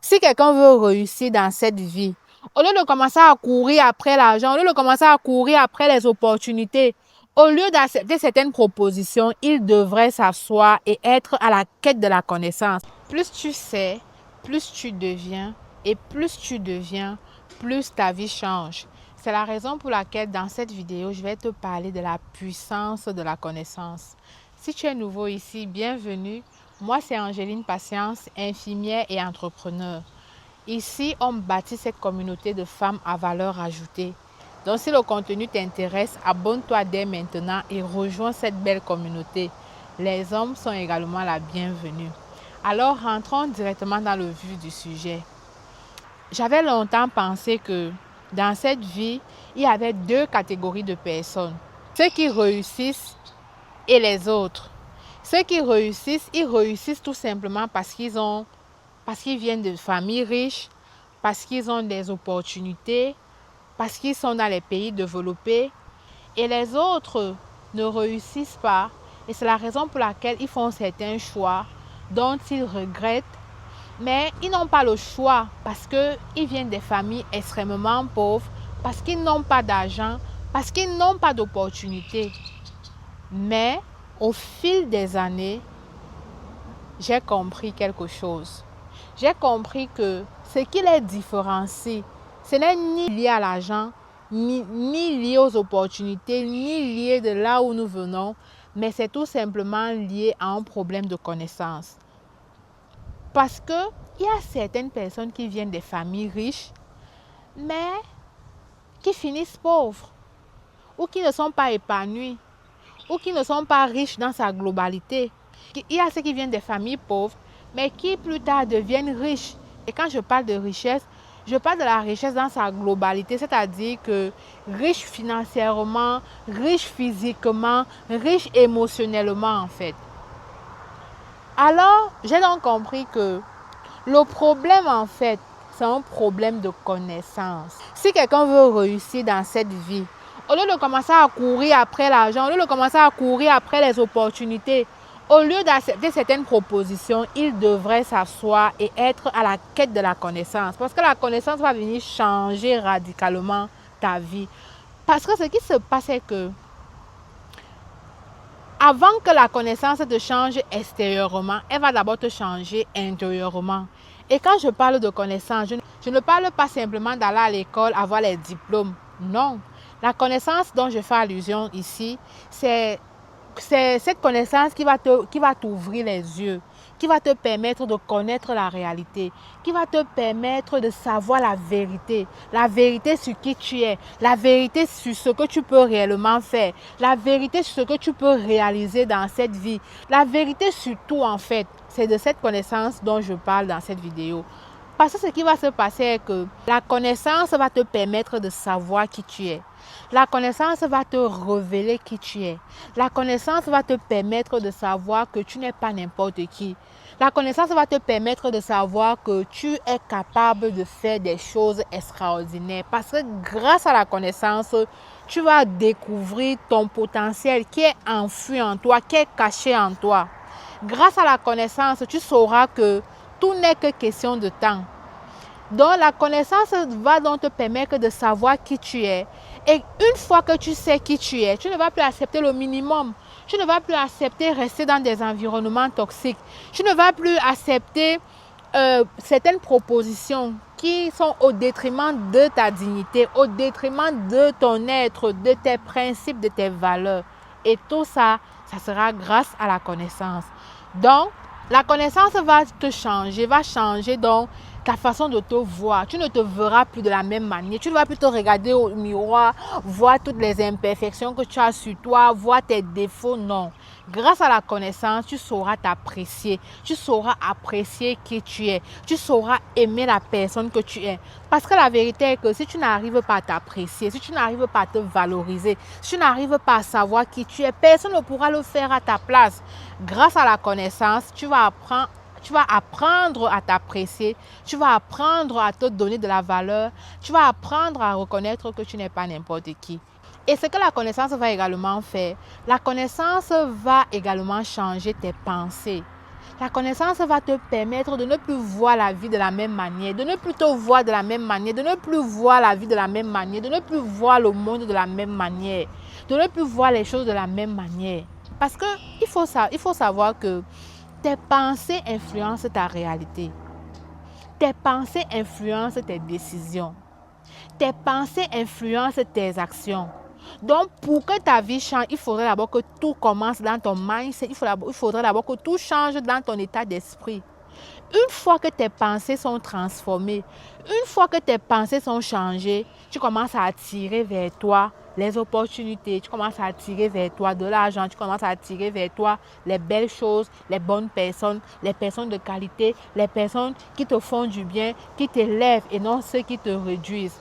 Si quelqu'un veut réussir dans cette vie, au lieu de commencer à courir après l'argent, au lieu de commencer à courir après les opportunités, au lieu d'accepter certaines propositions, il devrait s'asseoir et être à la quête de la connaissance. Plus tu sais, plus tu deviens, et plus tu deviens, plus ta vie change. C'est la raison pour laquelle dans cette vidéo, je vais te parler de la puissance de la connaissance. Si tu es nouveau ici, bienvenue. Moi, c'est Angéline Patience, infirmière et entrepreneur. Ici, on bâtit cette communauté de femmes à valeur ajoutée. Donc, si le contenu t'intéresse, abonne-toi dès maintenant et rejoins cette belle communauté. Les hommes sont également la bienvenue. Alors, rentrons directement dans le vif du sujet. J'avais longtemps pensé que dans cette vie, il y avait deux catégories de personnes. Ceux qui réussissent et les autres. Ceux qui réussissent, ils réussissent tout simplement parce qu'ils viennent de familles riches, parce qu'ils ont des opportunités, parce qu'ils sont dans les pays développés. Et les autres ne réussissent pas. Et c'est la raison pour laquelle ils font certains choix dont ils regrettent. Mais ils n'ont pas le choix parce qu'ils viennent des familles extrêmement pauvres, parce qu'ils n'ont pas d'argent, parce qu'ils n'ont pas d'opportunités. Mais au fil des années, j'ai compris quelque chose. J'ai compris que ce qui les différencie, ce n'est ni lié à l'argent, ni lié aux opportunités, ni lié de là où nous venons, mais c'est tout simplement lié à un problème de connaissance. Parce qu'il y a certaines personnes qui viennent des familles riches, mais qui finissent pauvres, ou qui ne sont pas épanouies, ou qui ne sont pas riches dans sa globalité. Il y a ceux qui viennent des familles pauvres, mais qui plus tard deviennent riches. Et quand je parle de richesse, je parle de la richesse dans sa globalité, c'est-à-dire que riche financièrement, riche physiquement, riche émotionnellement en fait. Alors, j'ai donc compris que le problème en fait, c'est un problème de connaissance. Si quelqu'un veut réussir dans cette vie, au lieu de commencer à courir après l'argent, au lieu de commencer à courir après les opportunités, au lieu d'accepter certaines propositions, il devrait s'asseoir et être à la quête de la connaissance. Parce que la connaissance va venir changer radicalement ta vie. Parce que ce qui se passe, c'est que avant que la connaissance te change extérieurement, elle va d'abord te changer intérieurement. Et quand je parle de connaissance, je ne parle pas simplement d'aller à l'école, avoir les diplômes. Non. La connaissance dont je fais allusion ici, c'est cette connaissance qui va t'ouvrir les yeux, qui va te permettre de connaître la réalité, qui va te permettre de savoir la vérité sur qui tu es, la vérité sur ce que tu peux réellement faire, la vérité sur ce que tu peux réaliser dans cette vie, la vérité sur tout en fait. C'est de cette connaissance dont je parle dans cette vidéo. Parce que ce qui va se passer est que la connaissance va te permettre de savoir qui tu es. La connaissance va te révéler qui tu es. La connaissance va te permettre de savoir que tu n'es pas n'importe qui. La connaissance va te permettre de savoir que tu es capable de faire des choses extraordinaires. Parce que grâce à la connaissance, tu vas découvrir ton potentiel qui est enfoui en toi, qui est caché en toi. Grâce à la connaissance, tu sauras que tout n'est que question de temps. Donc la connaissance va donc te permettre de savoir qui tu es. Et une fois que tu sais qui tu es, tu ne vas plus accepter le minimum. Tu ne vas plus accepter rester dans des environnements toxiques. Tu ne vas plus accepter certaines propositions qui sont au détriment de ta dignité, au détriment de ton être, de tes principes, de tes valeurs. Et tout ça, ça sera grâce à la connaissance. Donc, la connaissance va te changer, va changer donc ta façon de te voir. Tu ne te verras plus de la même manière. Tu ne vas plus te regarder au miroir, voir toutes les imperfections que tu as sur toi, voir tes défauts. Non. Grâce à la connaissance, tu sauras t'apprécier. Tu sauras apprécier qui tu es. Tu sauras aimer la personne que tu es. Parce que la vérité est que si tu n'arrives pas à t'apprécier, si tu n'arrives pas à te valoriser, si tu n'arrives pas à savoir qui tu es, personne ne pourra le faire à ta place. Grâce à la connaissance, tu vas apprendre à t'apprécier, tu vas apprendre à te donner de la valeur, tu vas apprendre à reconnaître que tu n'es pas n'importe qui. Et ce que la connaissance va également faire, la connaissance va également changer tes pensées. La connaissance va te permettre de ne plus voir la vie de la même manière, de ne plus te voir de la même manière, de ne plus voir la vie de la même manière, de ne plus voir le monde de la même manière, de ne plus voir les choses de la même manière. Parce qu'il faut savoir que tes pensées influencent ta réalité. Tes pensées influencent tes décisions. Tes pensées influencent tes actions. Donc, pour que ta vie change, il faudrait d'abord que tout commence dans ton mindset. Il faudrait d'abord que tout change dans ton état d'esprit. Une fois que tes pensées sont transformées, une fois que tes pensées sont changées, tu commences à attirer vers toi les opportunités, tu commences à attirer vers toi de l'argent, tu commences à attirer vers toi les belles choses, les bonnes personnes, les personnes de qualité, les personnes qui te font du bien, qui t'élèvent et non ceux qui te réduisent.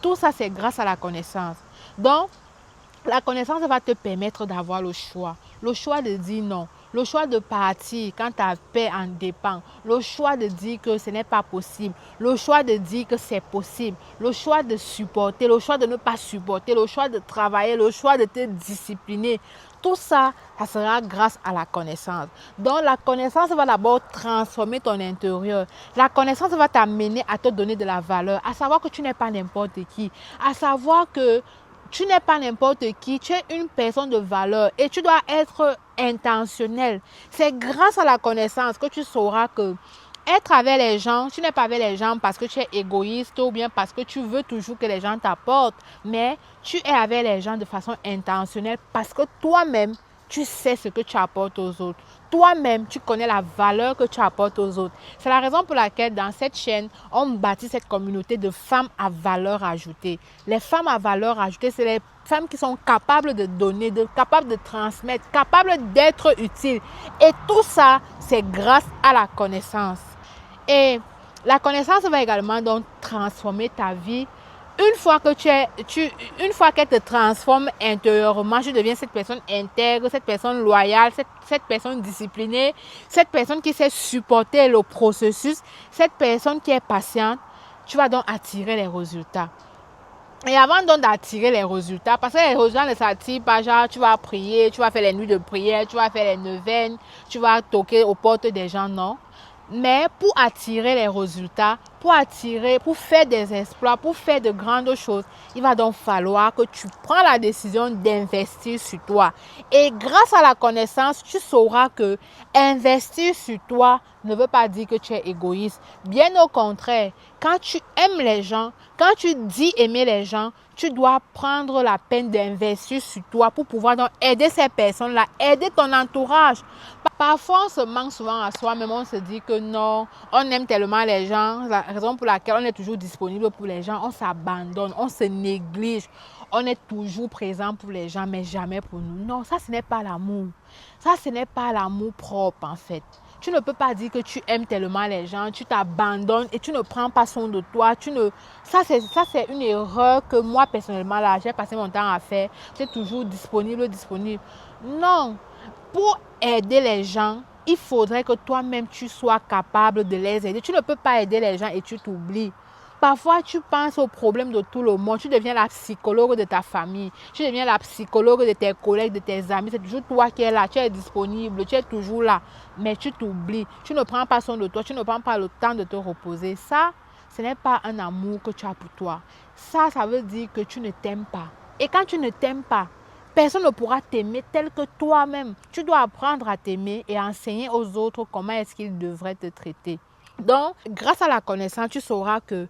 Tout ça, c'est grâce à la connaissance. Donc, la connaissance va te permettre d'avoir le choix de dire non, le choix de partir quand ta paix en dépend, le choix de dire que ce n'est pas possible, le choix de dire que c'est possible, le choix de supporter, le choix de ne pas supporter, le choix de travailler, le choix de te discipliner. Tout ça, ça sera grâce à la connaissance. Donc, la connaissance va d'abord transformer ton intérieur. La connaissance va t'amener à te donner de la valeur, à savoir que tu n'es pas n'importe qui, à savoir que tu n'es pas n'importe qui, tu es une personne de valeur et tu dois être intentionnel. C'est grâce à la connaissance que tu sauras que être avec les gens, tu n'es pas avec les gens parce que tu es égoïste ou bien parce que tu veux toujours que les gens t'apportent, mais tu es avec les gens de façon intentionnelle parce que toi-même, tu sais ce que tu apportes aux autres. Toi-même, tu connais la valeur que tu apportes aux autres. C'est la raison pour laquelle dans cette chaîne, on bâtit cette communauté de femmes à valeur ajoutée. Les femmes à valeur ajoutée, c'est les femmes qui sont capables de donner, capables de transmettre, capables d'être utiles. Et tout ça, c'est grâce à la connaissance. Et la connaissance va également donc transformer ta vie. Une fois qu'elle te transforme intérieurement, tu deviens cette personne intègre, cette personne loyale, cette personne disciplinée, cette personne qui sait supporter le processus, cette personne qui est patiente, tu vas donc attirer les résultats. Et avant donc d'attirer les résultats, parce que les résultats ne s'attirent pas, genre tu vas prier, tu vas faire les nuits de prière, tu vas faire les neuvaines, tu vas toquer aux portes des gens, non. Mais pour attirer les résultats, pour faire des exploits, pour faire de grandes choses, il va donc falloir que tu prends la décision d'investir sur toi. Et grâce à la connaissance, tu sauras que investir sur toi ne veut pas dire que tu es égoïste. Bien au contraire, quand tu aimes les gens, quand tu dis aimer les gens, tu dois prendre la peine d'investir sur toi pour pouvoir donc aider ces personnes-là, aider ton entourage. Parfois, on se manque souvent à soi-même, on se dit que non, on aime tellement les gens, la raison pour laquelle on est toujours disponible pour les gens, on s'abandonne, on se néglige, on est toujours présent pour les gens, mais jamais pour nous. Non, ça, ce n'est pas l'amour. Ça, ce n'est pas l'amour propre, en fait. Tu ne peux pas dire que tu aimes tellement les gens, tu t'abandonnes et tu ne prends pas soin de toi. Ça, c'est une erreur que moi, personnellement, là, j'ai passé mon temps à faire. Tu es toujours disponible. Non. Pour aider les gens, il faudrait que toi-même, tu sois capable de les aider. Tu ne peux pas aider les gens et tu t'oublies. Parfois, tu penses aux problèmes de tout le monde. Tu deviens la psychologue de ta famille. Tu deviens la psychologue de tes collègues, de tes amis. C'est toujours toi qui es là. Tu es disponible. Tu es toujours là. Mais tu t'oublies. Tu ne prends pas soin de toi. Tu ne prends pas le temps de te reposer. Ça, ce n'est pas un amour que tu as pour toi. Ça veut dire que tu ne t'aimes pas. Et quand tu ne t'aimes pas, personne ne pourra t'aimer tel que toi-même. Tu dois apprendre à t'aimer et enseigner aux autres comment est-ce qu'ils devraient te traiter. Donc, grâce à la connaissance, tu sauras que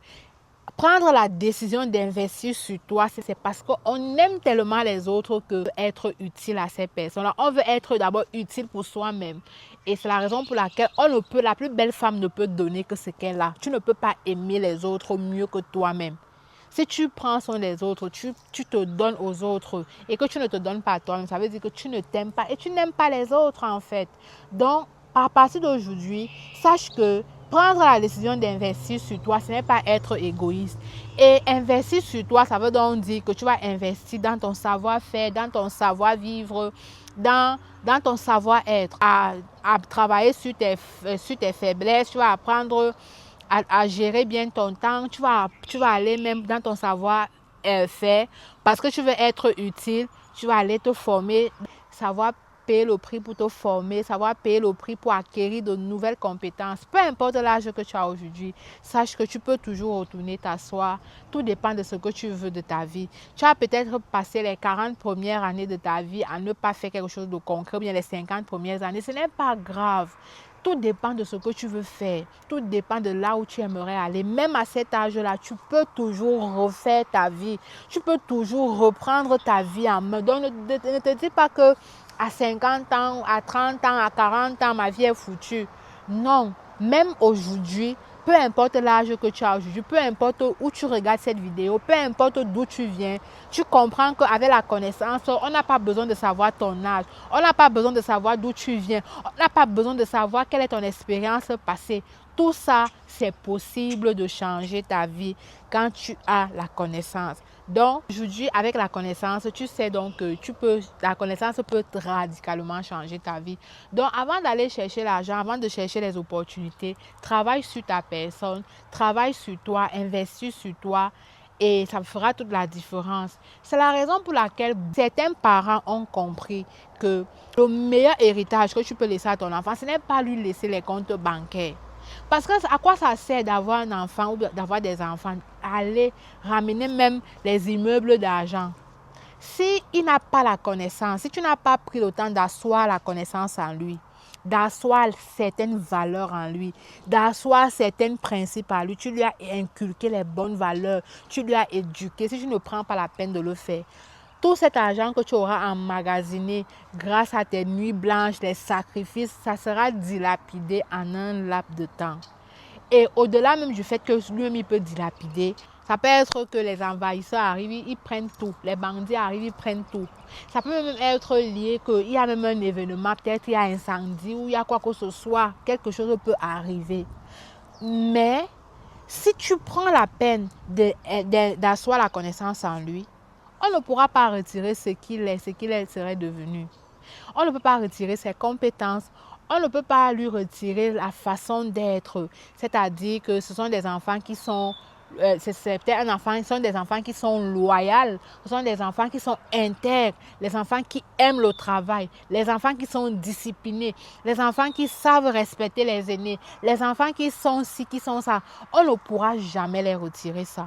prendre la décision d'investir sur toi, c'est parce qu'on aime tellement les autres que être utile à ces personnes-là. On veut être d'abord utile pour soi-même. Et c'est la raison pour laquelle la plus belle femme ne peut donner que ce qu'elle a. Tu ne peux pas aimer les autres mieux que toi-même. Si tu prends soin des autres, tu te donnes aux autres et que tu ne te donnes pas à toi-même, ça veut dire que tu ne t'aimes pas et tu n'aimes pas les autres en fait. Donc, à partir d'aujourd'hui, sache que prendre la décision d'investir sur toi, ce n'est pas être égoïste. Et investir sur toi, ça veut donc dire que tu vas investir dans ton savoir-faire, dans ton savoir-vivre, dans ton savoir-être, à travailler sur tes faiblesses, tu vas apprendre à gérer bien ton temps, tu vas aller même dans ton savoir-faire parce que tu veux être utile, tu vas aller te former, savoir payer le prix pour te former, savoir payer le prix pour acquérir de nouvelles compétences. Peu importe l'âge que tu as aujourd'hui, sache que tu peux toujours retourner t'asseoir. Tout dépend de ce que tu veux de ta vie. Tu as peut-être passé les 40 premières années de ta vie à ne pas faire quelque chose de concret, ou bien les 50 premières années. Ce n'est pas grave. Tout dépend de ce que tu veux faire. Tout dépend de là où tu aimerais aller. Même à cet âge-là, tu peux toujours refaire ta vie. Tu peux toujours reprendre ta vie en main. Donc, ne te dis pas que à 50 ans, à 30 ans, à 40 ans, ma vie est foutue. Non, même aujourd'hui, peu importe l'âge que tu as aujourd'hui, peu importe où tu regardes cette vidéo, peu importe d'où tu viens, tu comprends qu'avec la connaissance, on n'a pas besoin de savoir ton âge, on n'a pas besoin de savoir d'où tu viens, on n'a pas besoin de savoir quelle est ton expérience passée. Tout ça, c'est possible de changer ta vie quand tu as la connaissance. Donc, aujourd'hui, avec la connaissance, tu sais donc que la connaissance peut radicalement changer ta vie. Donc, avant d'aller chercher l'argent, avant de chercher les opportunités, travaille sur ta personne, travaille sur toi, investis sur toi et ça fera toute la différence. C'est la raison pour laquelle certains parents ont compris que le meilleur héritage que tu peux laisser à ton enfant, ce n'est pas lui laisser les comptes bancaires. Parce que à quoi ça sert d'avoir un enfant ou d'avoir des enfants? Aller ramener même les immeubles d'argent. Si il n'a pas la connaissance, si tu n'as pas pris le temps d'asseoir la connaissance en lui, d'asseoir certaines valeurs en lui, d'asseoir certains principes en lui, tu lui as inculqué les bonnes valeurs, tu lui as éduqué, si tu ne prends pas la peine de le faire, tout cet argent que tu auras emmagasiné grâce à tes nuits blanches, les sacrifices, ça sera dilapidé en un laps de temps. Et au-delà même du fait que lui-même il peut dilapider, ça peut être que les envahisseurs arrivent, ils prennent tout. Les bandits arrivent, ils prennent tout. Ça peut même être lié qu'il y a même un événement, peut-être il y a un incendie ou il y a quoi que ce soit, quelque chose peut arriver. Mais si tu prends la peine d'asseoir la connaissance en lui, on ne pourra pas retirer ce qu'il serait devenu. On ne peut pas retirer ses compétences. On ne peut pas lui retirer la façon d'être. C'est-à-dire que ce sont des enfants qui sont... ce sont des enfants qui sont loyaux. Ce sont des enfants qui sont intègres. Les enfants qui aiment le travail. Les enfants qui sont disciplinés. Les enfants qui savent respecter les aînés. Les enfants qui sont ci, qui sont ça. On ne pourra jamais les retirer ça.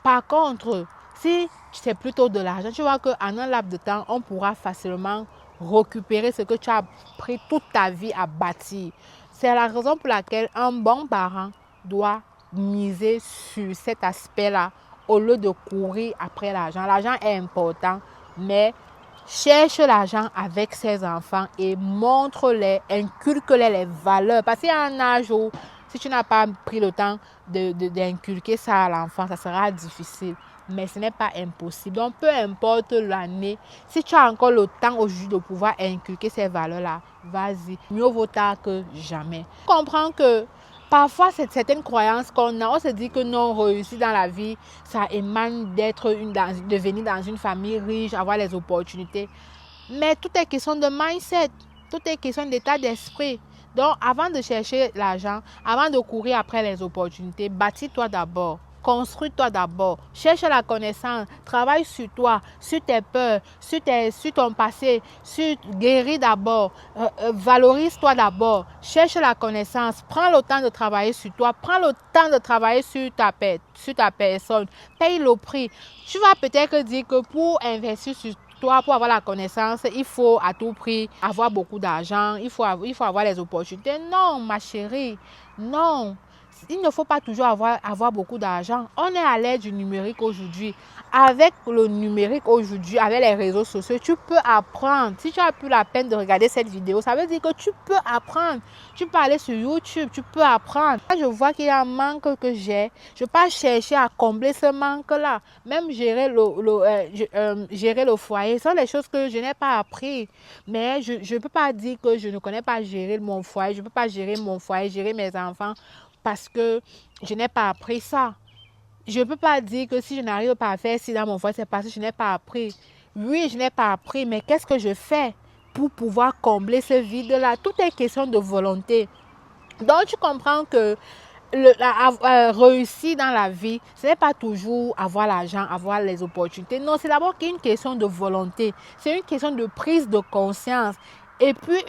Par contre, si c'est plutôt de l'argent, tu vois qu'en un laps de temps, on pourra facilement récupérer ce que tu as pris toute ta vie à bâtir. C'est la raison pour laquelle un bon parent doit miser sur cet aspect-là au lieu de courir après l'argent. L'argent est important, mais cherche l'argent avec ses enfants et montre-les, inculque-les les valeurs. Parce qu'il y a un âge où, si tu n'as pas pris le temps d'inculquer ça à l'enfant, ça sera difficile. Mais ce n'est pas impossible. Donc, peu importe l'année, si tu as encore le temps aujourd'hui de pouvoir inculquer ces valeurs-là, vas-y. Mieux vaut tard que jamais. Comprends que parfois, certaines croyances qu'on a, on se dit que non, réussir dans la vie, ça émane de venir dans une famille riche, avoir les opportunités. Mais tout est question de mindset, tout est question d'état d'esprit. Donc, avant de chercher l'argent, avant de courir après les opportunités, bâtis-toi d'abord. Construis-toi d'abord, cherche la connaissance, travaille sur toi, sur tes peurs, sur ton passé, guéris d'abord, valorise-toi d'abord, cherche la connaissance, prends le temps de travailler sur toi, prends le temps de travailler sur ta personne, paye le prix. Tu vas peut-être dire que pour investir sur toi, pour avoir la connaissance, il faut à tout prix avoir beaucoup d'argent, il faut avoir les opportunités. Non, ma chérie, non. Il ne faut pas toujours avoir beaucoup d'argent. On est à l'ère du numérique aujourd'hui. Avec le numérique aujourd'hui, avec les réseaux sociaux, tu peux apprendre. Si tu as plus la peine de regarder cette vidéo, ça veut dire que tu peux apprendre. Tu peux aller sur YouTube, tu peux apprendre. Quand je vois qu'il y a un manque que j'ai, je ne peux pas chercher à combler ce manque-là. Même gérer le foyer, ce sont les choses que je n'ai pas appris. Mais je ne peux pas dire que je ne connais pas gérer mon foyer. Je ne peux pas gérer mon foyer, gérer mes enfants. Parce que je n'ai pas appris ça. Je ne peux pas dire que si je n'arrive pas à faire ci dans mon foyer, c'est parce que je n'ai pas appris. Oui, je n'ai pas appris, mais qu'est-ce que je fais pour pouvoir combler ce vide-là? Tout est question de volonté. Donc, tu comprends que Réussir dans la vie, ce n'est pas toujours avoir l'argent, avoir les opportunités. Non, c'est d'abord une question de volonté. C'est une question de prise de conscience. Et puis,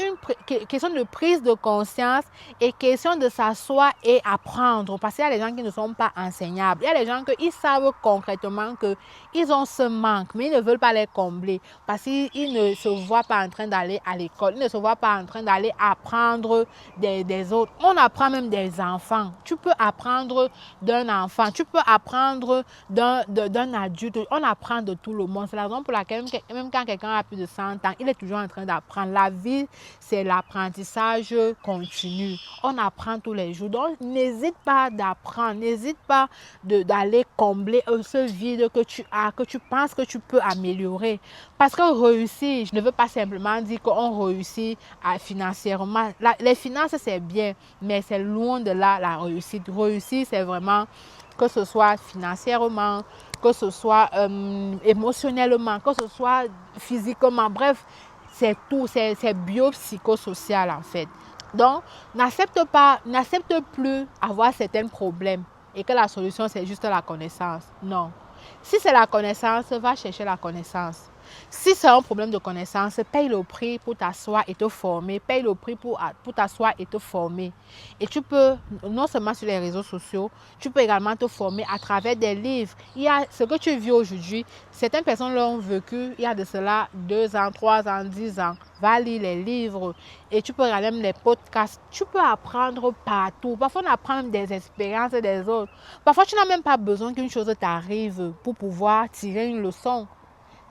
question de prise de conscience et question de s'asseoir et apprendre. Parce qu'il y a des gens qui ne sont pas enseignables. Il y a des gens qui savent concrètement qu'ils ont ce manque, mais ils ne veulent pas les combler. Parce qu'ils ne se voient pas en train d'aller à l'école. Ils ne se voient pas en train d'aller apprendre des autres. On apprend même des enfants. Tu peux apprendre d'un enfant. Tu peux apprendre d'un adulte. On apprend de tout le monde. C'est la raison pour laquelle, même quand quelqu'un a plus de 100 ans, il est toujours en train d'apprendre. La vie, c'est l'apprentissage continu. On apprend tous les jours. Donc, n'hésite pas d'apprendre. N'hésite pas d'aller combler ce vide que tu as, que tu penses que tu peux améliorer. Parce que réussir, je ne veux pas simplement dire qu'on réussit financièrement. Les finances, c'est bien, mais c'est loin de là la réussite. Réussir, c'est vraiment que ce soit financièrement, que ce soit émotionnellement, que ce soit physiquement. Bref, c'est tout, c'est biopsychosocial en fait. Donc, n'accepte plus avoir certains problèmes et que la solution, c'est juste la connaissance. Non. Si c'est la connaissance, va chercher la connaissance. Si c'est un problème de connaissance, paye le prix pour t'asseoir et te former. Paye le prix pour t'asseoir et te former. Et tu peux, non seulement sur les réseaux sociaux, tu peux également te former à travers des livres. Il y a ce que tu vis aujourd'hui. Certaines personnes l'ont vécu il y a de cela 2 ans, 3 ans, 10 ans. Va lire les livres et tu peux regarder même les podcasts. Tu peux apprendre partout. Parfois, on apprend même des expériences des autres. Parfois, tu n'as même pas besoin qu'une chose t'arrive pour pouvoir tirer une leçon.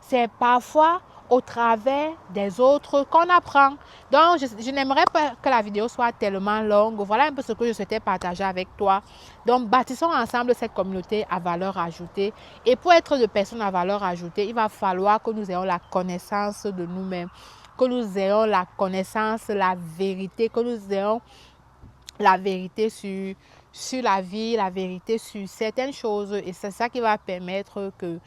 C'est parfois au travers des autres qu'on apprend. Donc, je n'aimerais pas que la vidéo soit tellement longue. Voilà un peu ce que je souhaitais partager avec toi. Donc, bâtissons ensemble cette communauté à valeur ajoutée. Et pour être de personnes à valeur ajoutée, il va falloir que nous ayons la connaissance de nous-mêmes, que nous ayons la connaissance, la vérité, que nous ayons la vérité sur la vie, la vérité sur certaines choses. Et c'est ça qui va permettre que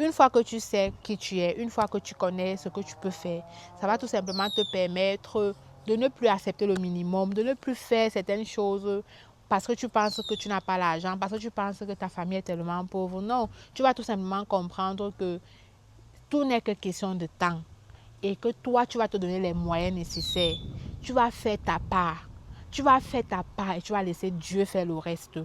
une fois que tu sais qui tu es, une fois que tu connais ce que tu peux faire, ça va tout simplement te permettre de ne plus accepter le minimum, de ne plus faire certaines choses parce que tu penses que tu n'as pas l'argent, parce que tu penses que ta famille est tellement pauvre. Non, tu vas tout simplement comprendre que tout n'est que question de temps et que toi, tu vas te donner les moyens nécessaires. Tu vas faire ta part. Tu vas faire ta part et tu vas laisser Dieu faire le reste.